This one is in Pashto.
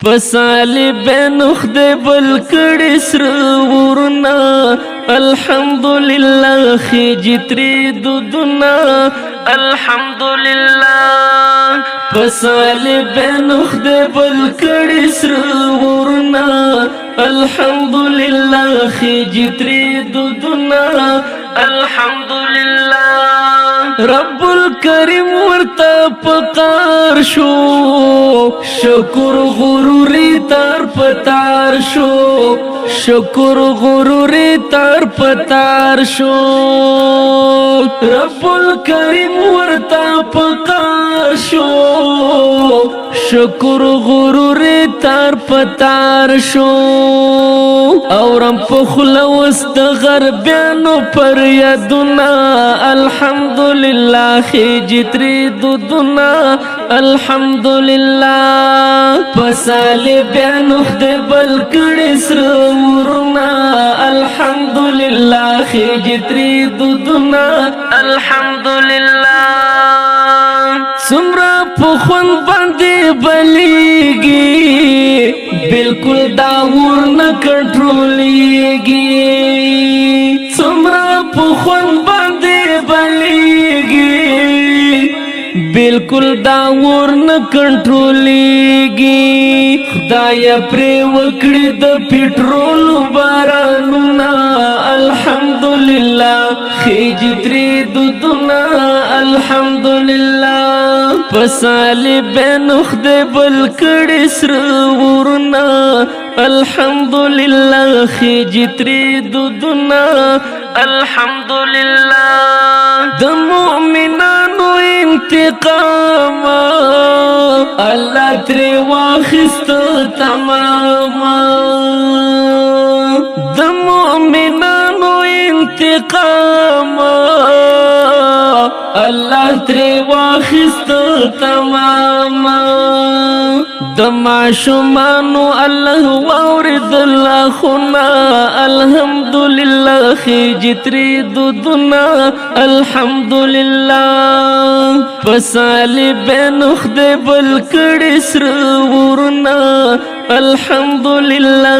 پسالی بین خدای بل کڑی سر ورنا الحمدللہ خیجتری دودنا الحمدللہ پسالی بین خدای بل کڑی سر ورنا الحمدللہ خیجتری دودنا الحمدللہ رب الکریم ورتا پکار شو شکر غروری تار پتار شو شکر غروری تار پتار شو رب الکریم ورتا پکار شو شکر غروری تار پتار شو اورم پخلا وست غربیانو پر یدنا الحمدللہ خیجتری دودنا الحمدللہ پسالی بیانو خدای بل کڑی سر ورنا الحمدللہ خیجتری دودنا الحمدللہ سمرا پخون باندې بلیگی بالکل داور نہ کنٹرولیگی سمرا پخون باندې بلیگی بالکل داور نہ کنٹرولیگی خدای پری وکړي د پټرول بارانونه الحمدللہ خیجتری دودنا الحمدللہ پسالی بین خدای بل کڑی سر ورنا الحمدللہ خیجتری دودنا الحمدللہ د مومنانو انتقام اللہ تری واخست تمام د مومنانو انتقام اللہ تری واخست تمام د معشومانو اللہ وورد اللہ خنا الحمدللہ خیجتری دودنا الحمدللہ پسالی بین خدای بل کڑی سر ورنا الحمدللہ